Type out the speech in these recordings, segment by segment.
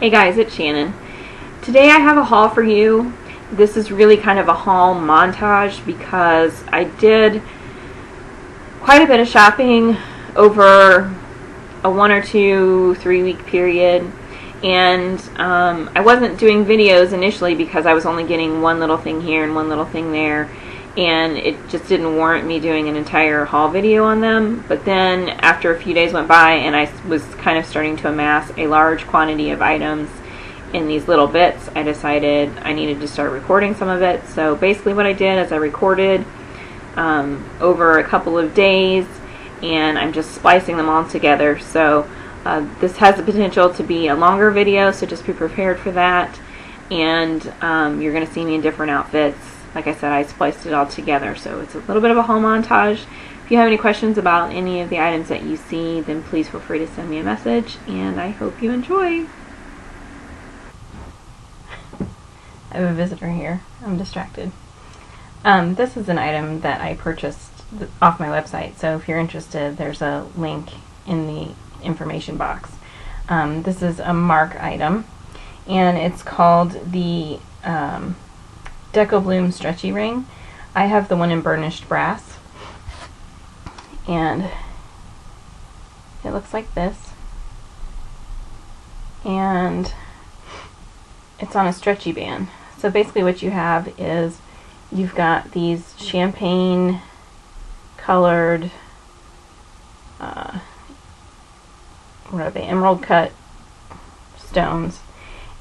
Hey guys, it's Shannon. Today I have a haul for you. This is really kind of a haul montage because I did quite a bit of shopping over a 1 or 2, 3 week period, and I wasn't doing videos initially because I was only getting one little thing here and one little thing there, and it just didn't warrant me doing an entire haul video on them. But then after a few days went by and I was kind of starting to amass a large quantity of items in these little bits, I decided I needed to start recording some of it. So basically what I did is I recorded over a couple of days, and I'm just splicing them all together. So this has the potential to be a longer video, so just be prepared for that. And you're going to see me in different outfits. Like I said, I spliced it all together, so it's a little bit of a haul montage. If you have any questions about any of the items that you see, then please feel free to send me a message, and I hope you enjoy. I have a visitor here. I'm distracted. This is an item that I purchased off my website, so if you're interested, there's a link in the information box. This is a Mark item, and it's called the Deco Bloom Stretchy Ring. I have the one in burnished brass, and it looks like this, and it's on a stretchy band. So basically what you have is you've got these champagne colored what are they, emerald cut stones,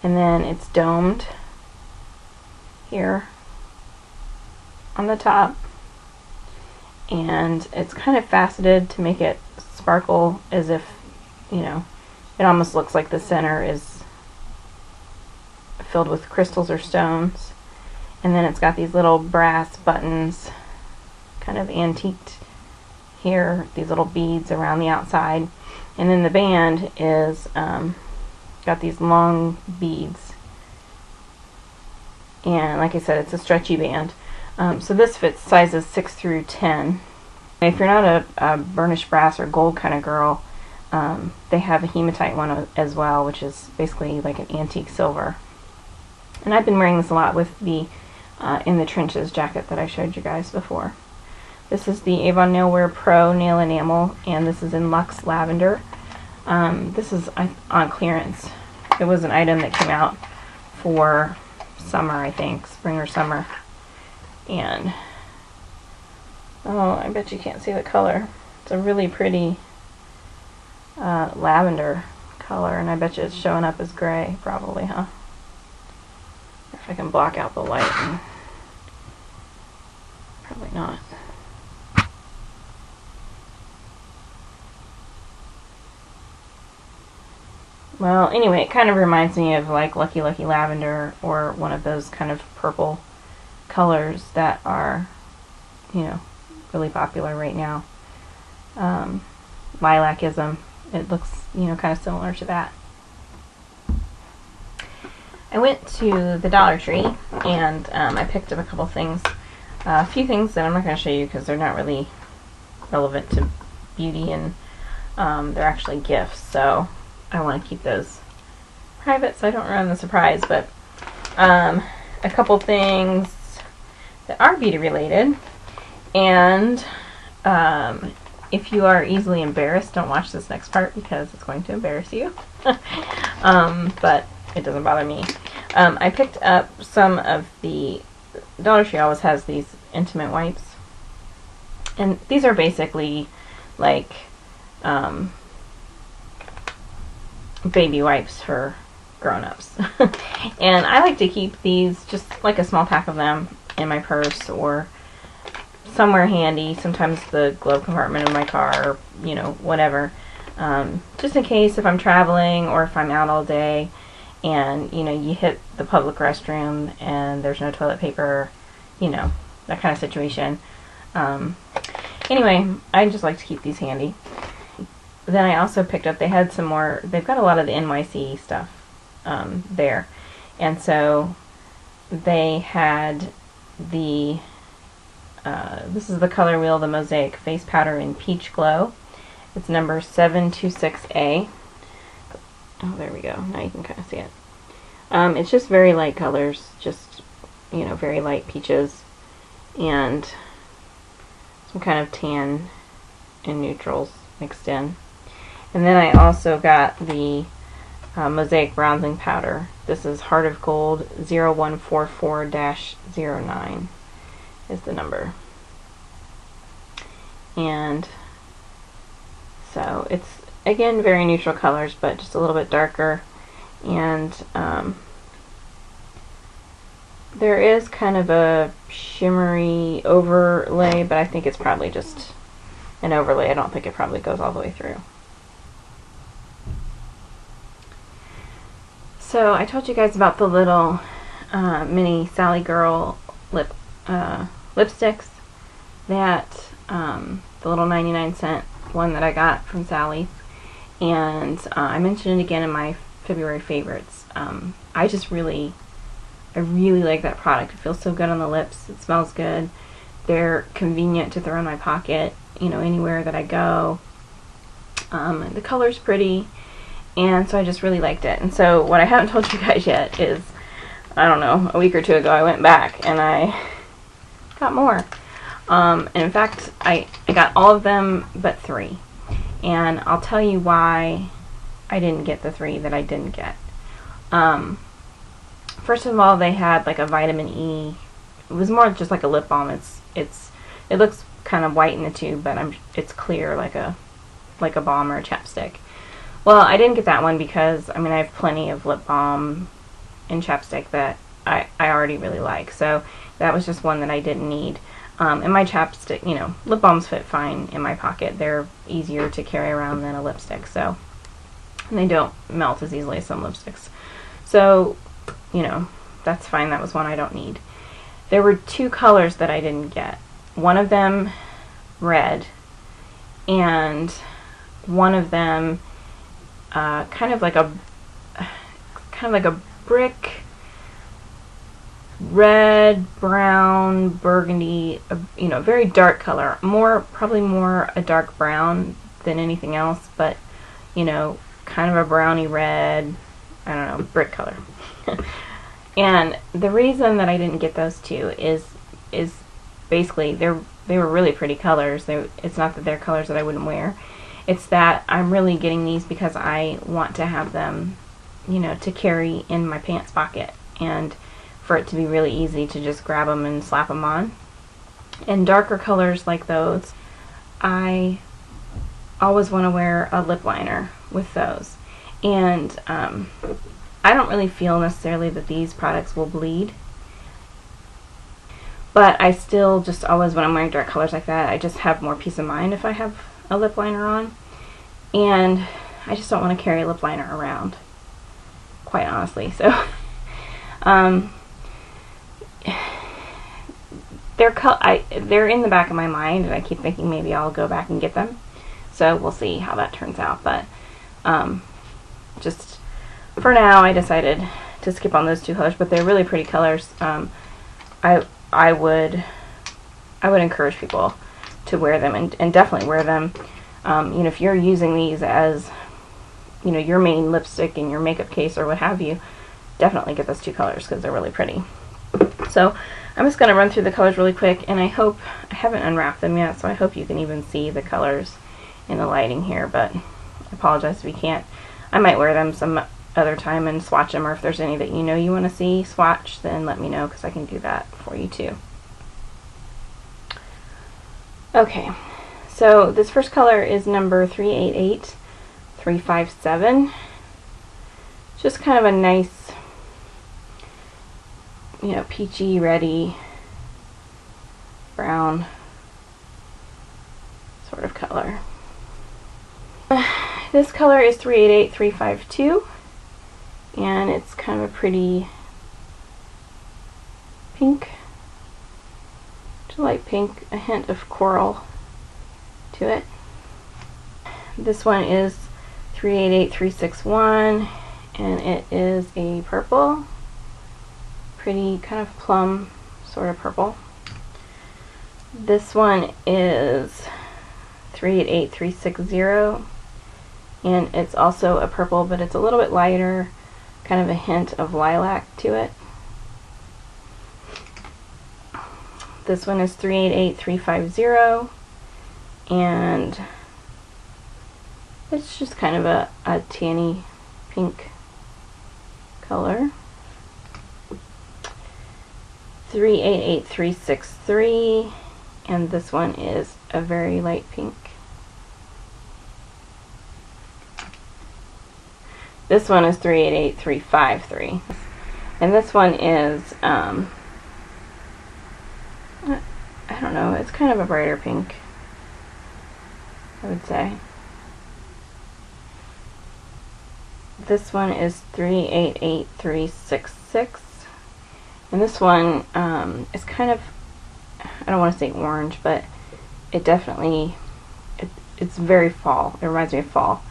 and then it's domed here on the top, and it's kind of faceted to make it sparkle as if, you know, it almost looks like the center is filled with crystals or stones. And then it's got these little brass buttons, kind of antiqued here, these little beads around the outside, and then the band is got these long beads, and like I said, it's a stretchy band. So this fits sizes 6 through 10. If you're not a burnished brass or gold kind of girl, they have a hematite one as well, which is basically like an antique silver. And I've been wearing this a lot with the In the Trenches jacket that I showed you guys before. This is the Avon Nailwear Pro Nail Enamel, and this is in Luxe Lavender. This is on clearance. It was an item that came out for summer, I think, spring or summer. And oh, I bet you can't see the color. It's a really pretty lavender color, and I bet you it's showing up as gray, probably, huh? If I can block out the light. Probably not. Well, anyway, it kind of reminds me of like Lucky Lucky Lavender, or one of those kind of purple colors that are, you know, really popular right now. Lilacism. It looks, you know, kind of similar to that. I went to the Dollar Tree, and I picked up a couple things. A few things that I'm not going to show you because they're not really relevant to beauty, and they're actually gifts, so I want to keep those private so I don't ruin the surprise. But a couple things that are beauty related, and if you are easily embarrassed, don't watch this next part because it's going to embarrass you. But it doesn't bother me. I picked up some of the Dollar Tree always has these intimate wipes, and these are basically like baby wipes for grown-ups. And I like to keep these, just like a small pack of them, in my purse or somewhere handy, sometimes the glove compartment of my car, or, you know, whatever, just in case if I'm traveling or if I'm out all day and, you know, you hit the public restroom and there's no toilet paper, you know, that kind of situation. Anyway, I just like to keep these handy. Then I also picked up, they had some more, they've got a lot of the NYC stuff there, and so they had the this is the Color Wheel, the Mosaic Face Powder in Peach Glow. It's number 726A. oh, there we go. Now you can kind of see it. It's just very light colors, just, you know, very light peaches and some kind of tan and neutrals mixed in. And then I also got the Mosaic Bronzing Powder. This is Heart of Gold 0144-09 is the number. And so it's, again, very neutral colors, but just a little bit darker. And there is kind of a shimmery overlay, but I think it's probably just an overlay. I don't think it probably goes all the way through. So I told you guys about the little mini Sally Girl lipsticks, that the little 99-cent one that I got from Sally's, and I mentioned it again in my February favorites. I really like that product. It feels so good on the lips. It smells good. They're convenient to throw in my pocket, you know, anywhere that I go. The color's pretty, and so I just really liked it. And so what I haven't told you guys yet is, I don't know, a week or two ago I went back and I got more. And in fact, I got all of them but 3. And I'll tell you why I didn't get the 3 that I didn't get. First of all, they had like a vitamin E. It was more just like a lip balm. It looks kind of white in the tube, but it's clear like a balm or a chapstick. Well, I didn't get that one because, I mean, I have plenty of lip balm and chapstick that I already really like. So that was just one that I didn't need. And my chapstick, you know, lip balms fit fine in my pocket. They're easier to carry around than a lipstick, so, and they don't melt as easily as some lipsticks. So, you know, that's fine. That was one I don't need. There were 2 colors that I didn't get. One of them red, and one of them kind of like a brick red, brown, burgundy, you know, very dark color. Probably more a dark brown than anything else, but, you know, kind of a browny red, I don't know, brick color. And the reason that I didn't get those 2 is basically they were really pretty colors. It's not that they're colors that I wouldn't wear. It's that I'm really getting these because I want to have them, you know, to carry in my pants pocket, and for it to be really easy to just grab them and slap them on. And darker colors like those, I always want to wear a lip liner with those. And I don't really feel necessarily that these products will bleed, but I still just always, when I'm wearing dark colors like that, I just have more peace of mind if I have a lip liner on. And I just don't want to carry a lip liner around, quite honestly. So they're in the back of my mind, and I keep thinking maybe I'll go back and get them. So we'll see how that turns out. But just for now, I decided to skip on those 2 colors. But they're really pretty colors. I would encourage people to wear them, and definitely wear them. You know, if you're using these as, you know, your main lipstick in your makeup case or what have you, definitely get those 2 colors because they're really pretty. So I'm just going to run through the colors really quick, and I haven't unwrapped them yet, so I hope you can even see the colors in the lighting here, but I apologize if you can't. I might wear them some other time and swatch them, or if there's any that you know you want to see swatch, then let me know because I can do that for you too. Okay, so this first color is number 388357. Just kind of a nice, you know, peachy, reddy, brown sort of color. This color is 388352, and it's kind of a pretty pink, just light pink, a hint of coral to it. This one is 388361, and it is a purple, pretty kind of plum sort of purple. This one is 388360, and it's also a purple, but it's a little bit lighter, kind of a hint of lilac to it. This one is 388350, and it's just kind of a tanny pink color. 388363, and this one is a very light pink. This one is 388353, and this one is I don't know, it's kind of a brighter pink, I would say. This one is 388366, and this one is kind of, I don't want to say orange, but it definitely, it's very fall. It reminds me of fall,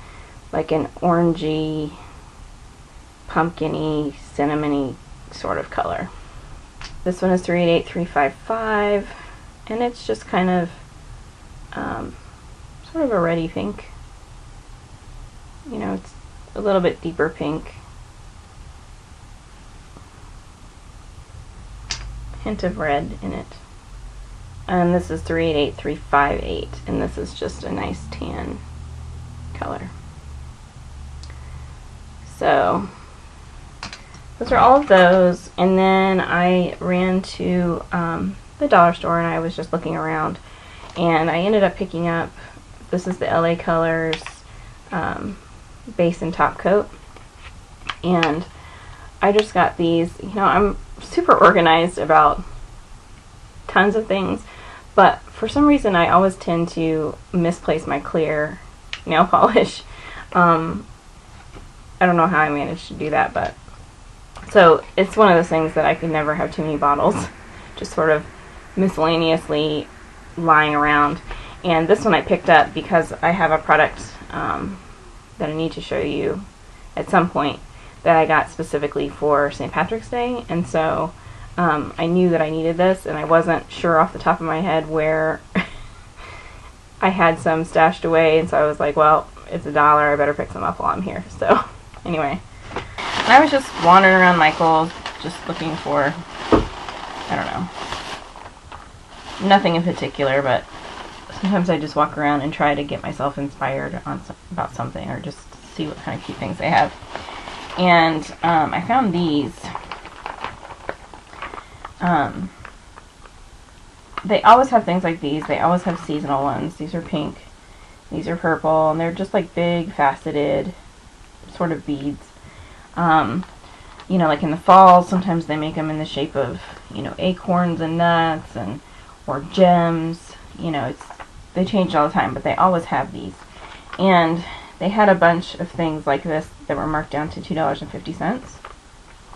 like an orangey, pumpkin-y, cinnamony sort of color. This one is 388355, and it's just kind of sort of a reddy pink. You know, it's a little bit deeper pink. Hint of red in it. And this is 388358, and this is just a nice tan color. So those are all of those, and then I ran to the dollar store, and I was just looking around, and I ended up picking up, this is the LA Colors base and top coat, and I just got these. You know, I'm super organized about tons of things, but for some reason I always tend to misplace my clear nail polish. I don't know how I managed to do that, but so it's one of those things that I could never have too many bottles just sort of miscellaneously lying around. And this one I picked up because I have a product that I need to show you at some point that I got specifically for St. Patrick's Day, and so I knew that I needed this, and I wasn't sure off the top of my head where I had some stashed away, and so I was like, well, it's $1, I better pick some up while I'm here. So anyway, and I was just wandering around Michael's, just looking for, I don't know, nothing in particular, but sometimes I just walk around and try to get myself inspired on about something, or just see what kind of cute things they have. And I found these. They always have things like these. They always have seasonal ones. These are pink. These are purple, and they're just like big, faceted sort of beads. You know, like in the fall, sometimes they make them in the shape of, you know, acorns and nuts, and or gems. You know, they change all the time, but they always have these. And they had a bunch of things like this that were marked down to $2.50.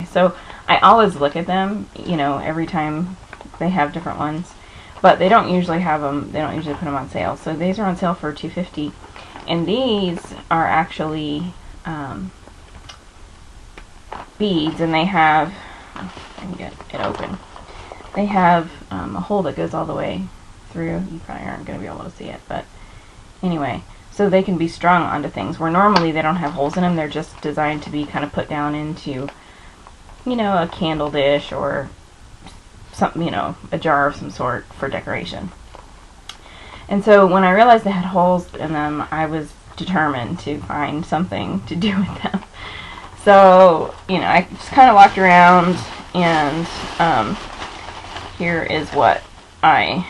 So I always look at them, you know, every time they have different ones, but they don't usually have them. They don't usually put them on sale. So these are on sale for $2.50, and these are actually beads, and they have, oh, I can get it open. They have a hole that goes all the way through. You probably aren't going to be able to see it, but anyway, so they can be strung onto things where normally they don't have holes in them. They're just designed to be kind of put down into, you know, a candle dish or something, you know, a jar of some sort for decoration. And so when I realized they had holes in them, I was determined to find something to do with them. So, you know, I just kind of walked around, and here is what I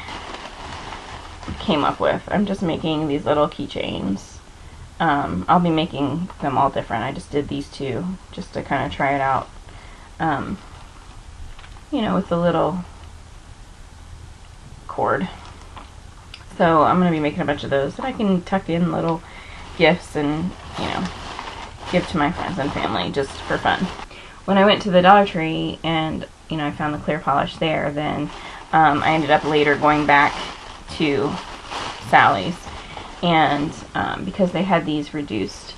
came up with. I'm just making these little keychains. I'll be making them all different. I just did these two just to kind of try it out. You know, with the little cord. So I'm going to be making a bunch of those that I can tuck in little gifts and, you know, give to my friends and family just for fun. When I went to the Dollar Tree and, you know, I found the clear polish there, then I ended up later going back to Sally's, and because they had these reduced,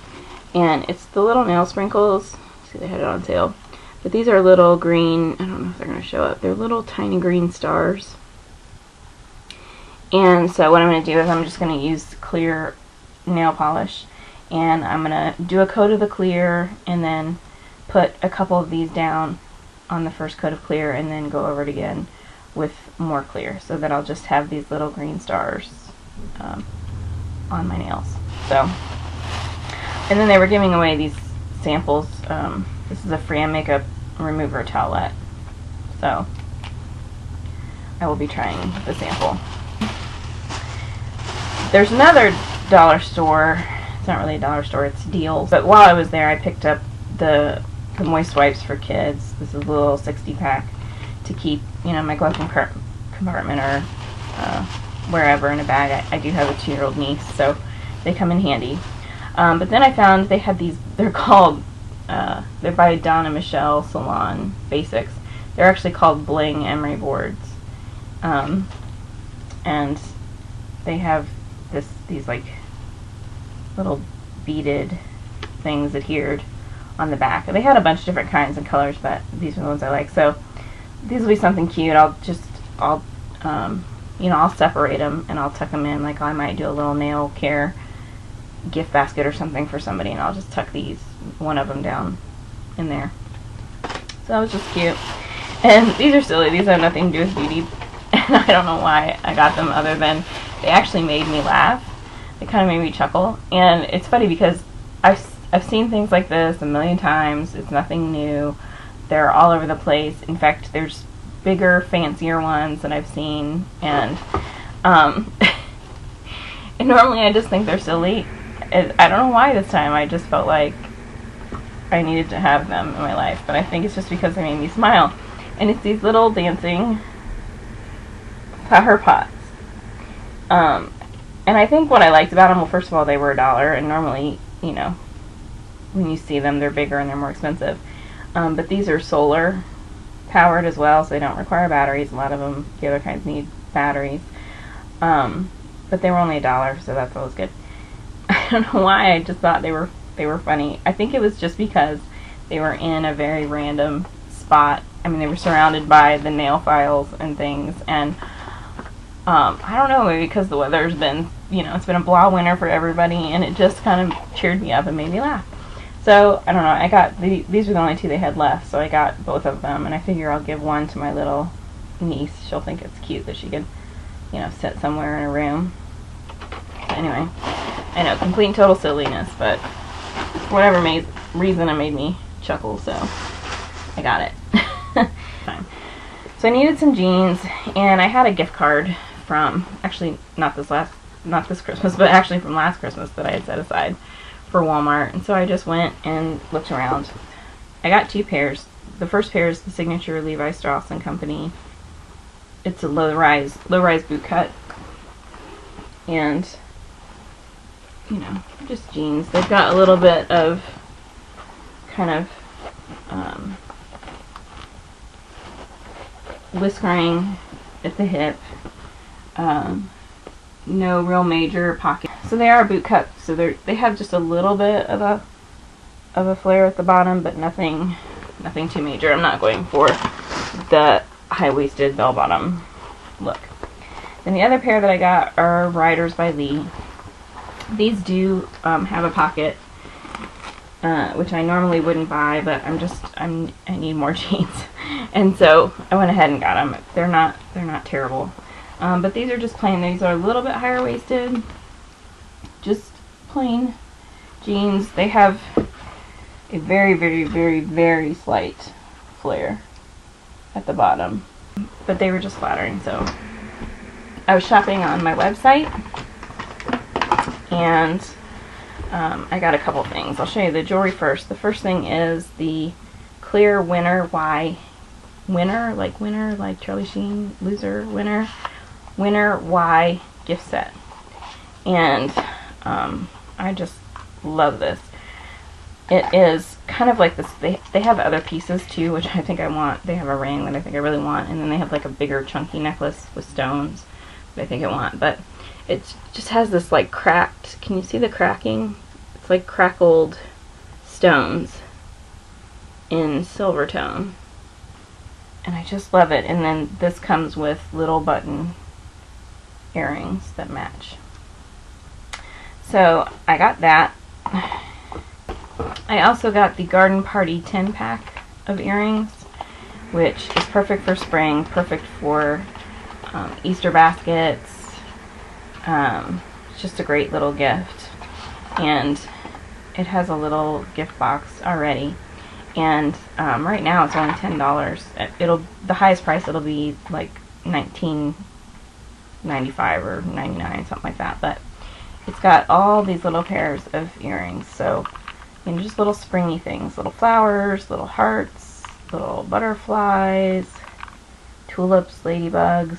and it's the little nail sprinkles. See, they had it on sale, but these are little green, I don't know if they're going to show up, they're little tiny green stars. And so what I'm going to do is I'm just going to use clear nail polish, and I'm gonna do a coat of the clear and then put a couple of these down on the first coat of clear and then go over it again with more clear, so that I'll just have these little green stars on my nails. So, and then they were giving away these samples. This is a Fran makeup remover towelette, so I will be trying the sample. There's another dollar store. It's not really a dollar store, it's Deals. But while I was there, I picked up the moist wipes for kids. This is a little 60-pack to keep, you know, my glove compartment or wherever in a bag. I do have a 2-year-old niece, so they come in handy. But then I found they had these, they're called, they're by Donna Michelle Salon Basics. They're actually called Bling Emery boards. And they have these like little beaded things adhered on the back. They had a bunch of different kinds and colors, but these are the ones I like. So these will be something cute. I'll separate them and I'll tuck them in. Like I might do a little nail care gift basket or something for somebody, and I'll just tuck one of them down in there. So that was just cute. And these are silly. These have nothing to do with beauty. And I don't know why I got them, other than they actually made me laugh. They kind of made me chuckle. And it's funny because I've seen things like this a million times. It's nothing new. They're all over the place. In fact, there's bigger, fancier ones that I've seen. And and normally I just think they're silly. I don't know why this time. I just felt like I needed to have them in my life. But I think it's just because they made me smile. And it's these little dancing flower pots. And I think what I liked about them, well, first of all, they were $1, and normally, you know, when you see them, they're bigger and they're more expensive. But these are solar powered as well, so they don't require batteries. A lot of them, the other kinds, need batteries. But they were only $1, so that's always good. I don't know why, I just thought they were funny. I think it was just because they were in a very random spot. I mean, they were surrounded by the nail files and things, and I don't know, maybe because the weather's been, you know, it's been a blah winter for everybody, and it just kind of cheered me up and made me laugh. So, I don't know, I got, these were the only 2 they had left, so I got both of them, and I figure I'll give one to my little niece. She'll think it's cute that she could, you know, sit somewhere in a room. So anyway, I know, complete and total silliness, but for whatever reason it made me chuckle, so I got it. So I needed some jeans, and I had a gift card from, actually not this Christmas, but actually from last Christmas that I had set aside for Walmart. And so I just went and looked around. I got 2 pairs. The first pair is the signature Levi Strauss & Company. It's a low-rise boot cut. And, you know, just jeans. They've got a little bit of kind of whiskering at the hip. No real major pocket. So they are boot cut, so they have just a little bit of a flare at the bottom, but nothing too major. I'm not going for the high-waisted bell-bottom look. Then the other pair that I got are Riders by Lee. These do have a pocket, which I normally wouldn't buy, but I need more jeans, and so I went ahead and got them. They're not terrible. But these are just plain. These are a little bit higher waisted, just plain jeans. They have a very, very, very, very slight flare at the bottom, but they were just flattering. So I was shopping on my website, and I got a couple things. I'll show you the jewelry first. The first thing is the clear winner like Charlie Sheen, loser winner Y gift set, and I just love this. It is kind of like this. They have other pieces too, which I think I want. They have a ring that I think I really want, and then they have like a bigger chunky necklace with stones that I think I want. But it just has this like cracked. Can you see the cracking? It's like crackled stones in silver tone, and I just love it. And then this comes with little button earrings that match. So I got that. I also got the Garden Party 10 pack of earrings, which is perfect for spring, perfect for Easter baskets. It's just a great little gift, and it has a little gift box already. And right now it's only $10. The highest price it'll be like $19.95 or $99, something like that. But it's got all these little pairs of earrings, so just little springy things, little flowers, little hearts, little butterflies, tulips, ladybugs,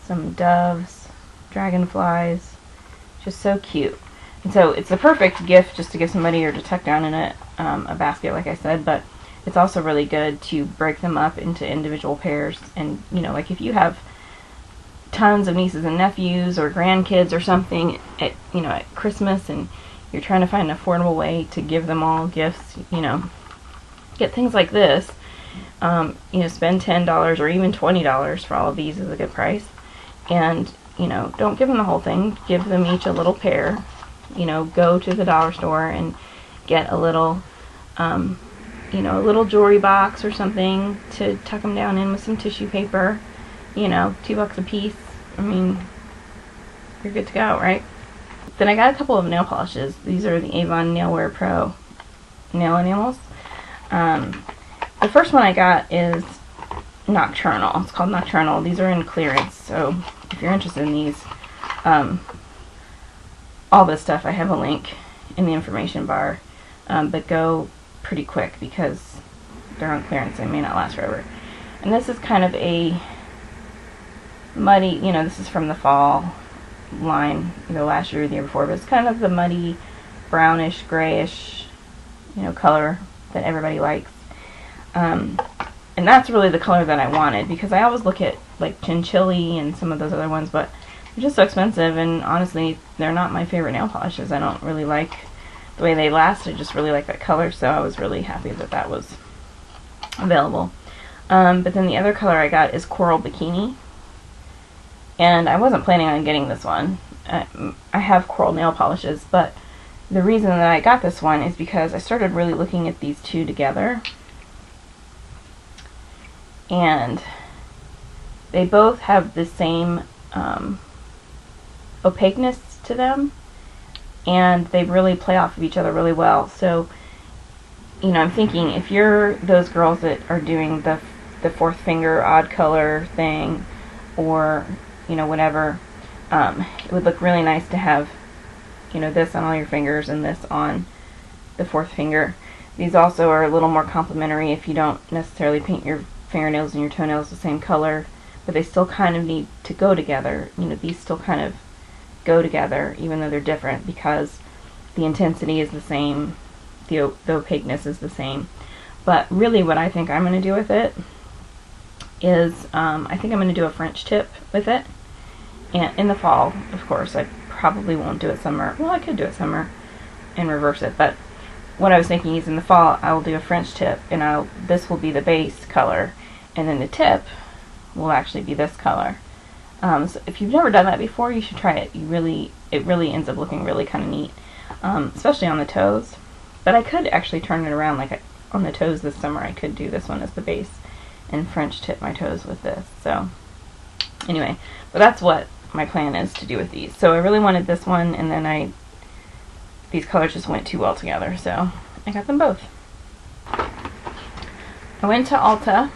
some doves, dragonflies, just so cute. And so it's the perfect gift just to give somebody or to tuck down in a basket, like I said, but it's also really good to break them up into individual pairs. And, like if you have tons of nieces and nephews or grandkids or something at Christmas, and you're trying to find an affordable way to give them all gifts, get things like this. Spend $10 or even $20 for all of these is a good price. And, don't give them the whole thing. Give them each a little pair. Go to the dollar store and get a little, a little jewelry box or something to tuck them down in with some tissue paper. $2 a piece. I mean, you're good to go, right? Then I got a couple of nail polishes. These are the Avon Nailwear Pro nail enamels. The first one I got is Nocturnal. It's called Nocturnal. These are in clearance, so if you're interested in these, all this stuff, I have a link in the information bar, but go pretty quick because they're on clearance. They may not last forever. And this is kind of a muddy, this is from the fall line, last year or the year before, but it's kind of the muddy, brownish, grayish, color that everybody likes. And that's really the color that I wanted, because I always look at like Chinchilli and some of those other ones, but they're just so expensive, and honestly, they're not my favorite nail polishes. I don't really like the way they last. I just really like that color, so I was really happy that that was available. But then the other color I got is Coral Bikini, and I wasn't planning on getting this one. I have coral nail polishes, but the reason that I got this one is because I started really looking at these two together, and they both have the same opaqueness to them, and they really play off of each other really well. So, I'm thinking if you're those girls that are doing the fourth finger odd color thing, or whatever, it would look really nice to have this on all your fingers and this on the fourth finger. These also are a little more complementary if you don't necessarily paint your fingernails and your toenails the same color, but they still kind of need to go together. These still kind of go together even though they're different, because the intensity is the same, the opaqueness is the same. But really what I think I'm going to do with it is I think I'm going to do a French tip with it, and in the fall, of course. I probably won't do it summer. Well, I could do it summer and reverse it, but what I was thinking is in the fall I will do a French tip, and this will be the base color, and then the tip will actually be this color. So if you've never done that before, you should try it. It really ends up looking really kind of neat, especially on the toes. But I could actually turn it around, like on the toes this summer. I could do this one as the base and French tip my toes with this. So anyway, but that's what my plan is to do with these. So I really wanted this one, and then these colors just went too well together, so I got them both. I went to Ulta.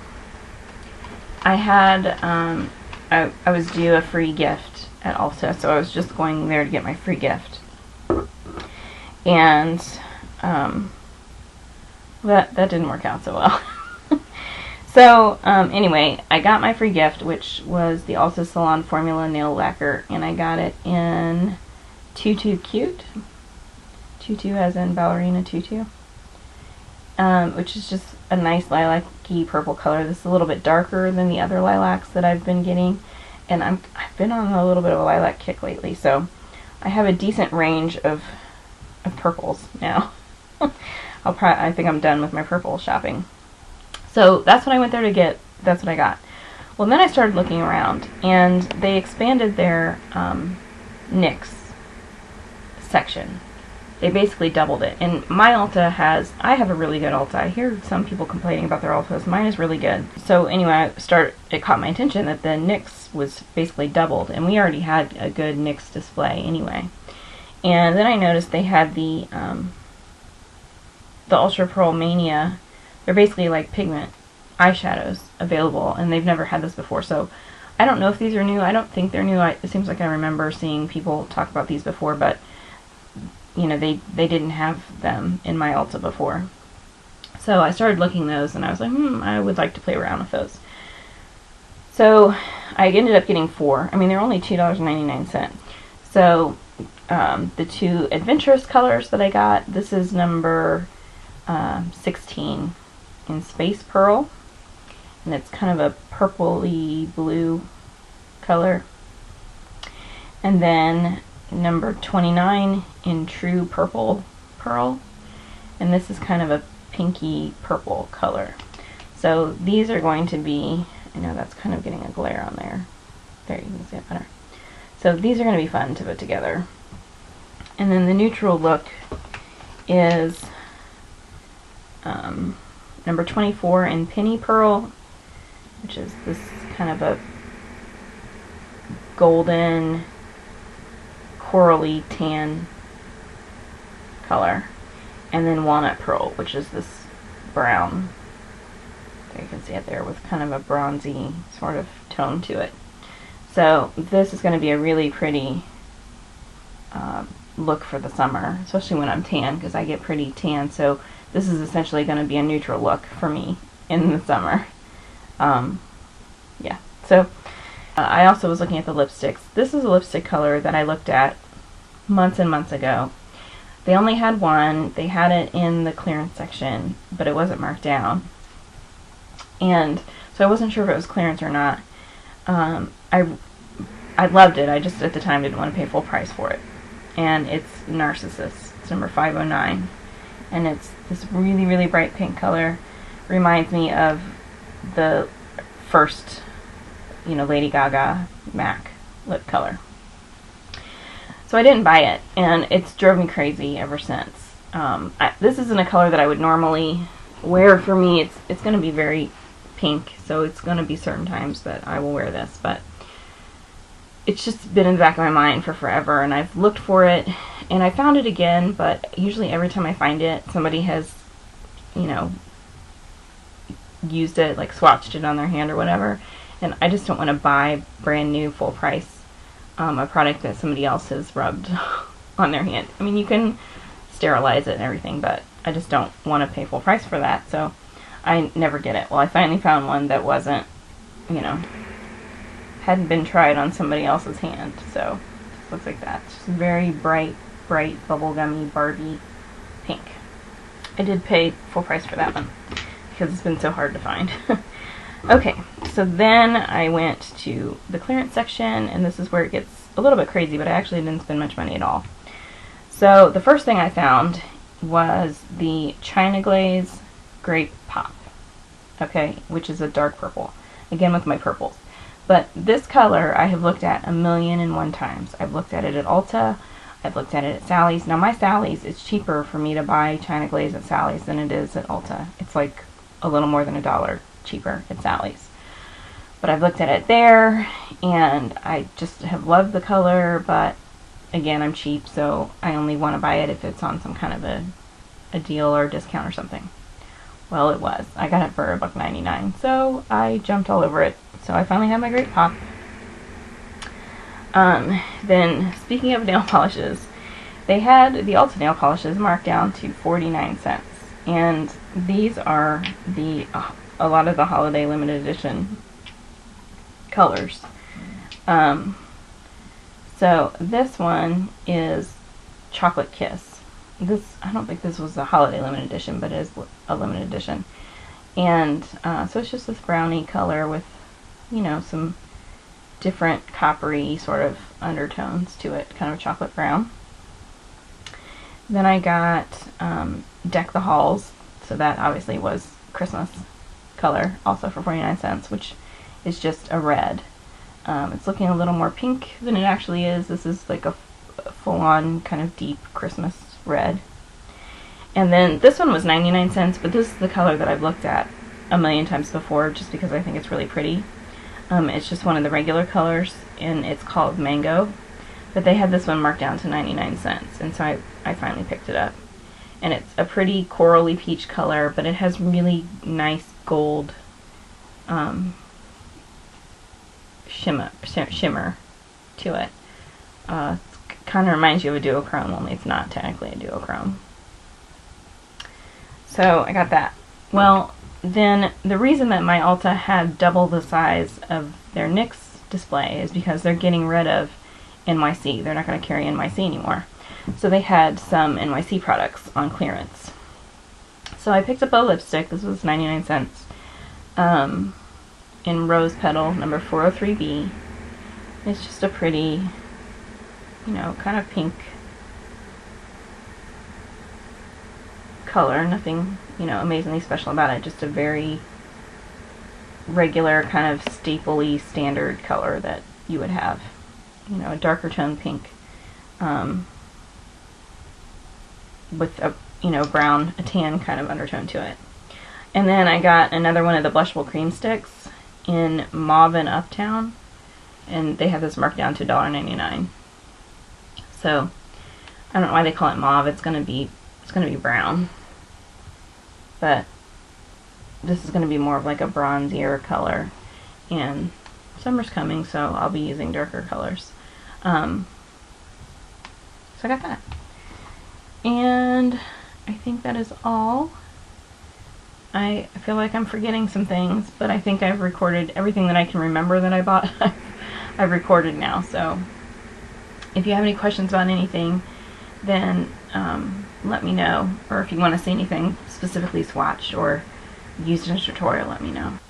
I had I was due a free gift at Ulta, so I was just going there to get my free gift. And that didn't work out so well. So anyway, I got my free gift, which was the Ulta Salon Formula Nail Lacquer, and I got it in Tutu Cute. Tutu as in ballerina tutu. Which is just a nice lilac-y purple color. This is a little bit darker than the other lilacs that I've been getting, and I've been on a little bit of a lilac kick lately, so I have a decent range of purples now. I think I'm done with my purple shopping. So that's what I went there to get. That's what I got. Well, then I started looking around, and they expanded their NYX section. they basically doubled it. And my Ulta has, I have a really good Ulta. I hear some people complaining about their Ultas. Mine is really good. So anyway, it caught my attention that the NYX was basically doubled, and we already had a good NYX display anyway. And then I noticed they had the Ultra Pearl Mania. They're basically like pigment eyeshadows available, and they've never had this before. So I don't know if these are new. I don't think they're new. It seems like I remember seeing people talk about these before, but you know, they didn't have them in my Ulta before. So I started looking those, and I was like, I would like to play around with those. So I ended up getting 4. I mean, they're only $2.99. So the 2 adventurous colors that I got, this is number 16 in Space Pearl, and it's kind of a purpley blue color. And then number 29 in True Purple Pearl, and this is kind of a pinky purple color. So these are going to be, I know that's kind of getting a glare on there. There, you can see it better. So these are going to be fun to put together. And then the neutral look is number 24 in Penny Pearl, which is this kind of a golden corally tan color. And then Walnut Pearl, which is this brown. There, you can see it there with kind of a bronzy sort of tone to it. So this is going to be a really pretty look for the summer, especially when I'm tan, because I get pretty tan. So this is essentially going to be a neutral look for me in the summer. Yeah. So I also was looking at the lipsticks. This is a lipstick color that I looked at months and months ago. They only had one. They had it in the clearance section, but it wasn't marked down. And so I wasn't sure if it was clearance or not. I loved it. I just at the time didn't want to pay full price for it. And it's Narcissus. It's number 509. And it's this really, really bright pink color. Reminds me of the first, you know, Lady Gaga MAC lip color. So I didn't buy it, and it's drove me crazy ever since. This isn't a color that I would normally wear. For me, it's going to be very pink, so it's going to be certain times that I will wear this, but it's just been in the back of my mind for forever, and I've looked for it, and I found it again, but usually every time I find it, somebody has, you know, used it, like swatched it on their hand or whatever, and I just don't want to buy brand new full price a product that somebody else has rubbed on their hand. I mean, you can sterilize it and everything, but I just don't want to pay full price for that, so I never get it. Well, I finally found one that wasn't, you know, hadn't been tried on somebody else's hand, so it just looks like that. It's just very bright, bubblegummy Barbie pink. I did pay full price for that one because it's been so hard to find. Okay, so then I went to the clearance section, and this is where it gets a little bit crazy, but I actually didn't spend much money at all. So the first thing I found was the China Glaze Grape Pop, okay, which is a dark purple, again with my purples. But this color I have looked at 1,000,001 times. I've looked at it at Ulta, I've looked at it at Sally's. Now my Sally's, it's cheaper for me to buy China Glaze at Sally's than it is at Ulta. It's like a little more than $1 cheaper at Sally's. But I've looked at it there, and I just have loved the color, but again, I'm cheap, so I only want to buy it if it's on some kind of a deal or discount or something. Well, it was. I got it for $1.99, so I jumped all over it. So I finally have my Grape Pop. Then, speaking of nail polishes, they had the Ulta nail polishes marked down to 49 cents. And these are a lot of the holiday limited edition colors. So this one is Chocolate Kiss. This, I don't think this was a holiday limited edition, but it is a limited edition. And so it's just this brownie color with, you know, some different coppery sort of undertones to it, kind of chocolate brown. Then I got Deck the Halls, so that obviously was Christmas color, also for 49 cents, which is just a red. It's looking a little more pink than it actually is. This is like a full-on kind of deep Christmas red. And then this one was 99 cents, but this is the color that I've looked at a million times before just because I think it's really pretty. It's just one of the regular colors, and it's called Mango. But they had this one marked down to 99 cents, and so I finally picked it up. And it's a pretty corally peach color, but it has really nice gold shimmer to it. It kind of reminds you of a duochrome, only it's not technically a duochrome. So I got that. Well, then the reason that my Ulta had double the size of their NYX display is because they're getting rid of NYC. They're not going to carry NYC anymore. So they had some NYC products on clearance. So I picked up a lipstick. This was 99 cents. In Rose Petal, number 403B. It's just a pretty, you know, kind of pink color. Nothing, you know, amazingly special about it. Just a very regular, kind of staple-y standard color that you would have. You know, a darker tone pink with a, you know, brown, a tan kind of undertone to it. And then I got another one of the blushable cream sticks in Mauve and Uptown, and they have this marked down to $1.99. So I don't know why they call it mauve. It's gonna be brown, but this is gonna be more of like a bronzier color, and summer's coming, so I'll be using darker colors. So I got that, and I think that is all. I feel like I'm forgetting some things, but I think I've recorded everything that I can remember that I bought. I've recorded now, so if you have any questions about anything, then let me know. Or if you want to see anything specifically swatched or used in a tutorial, let me know.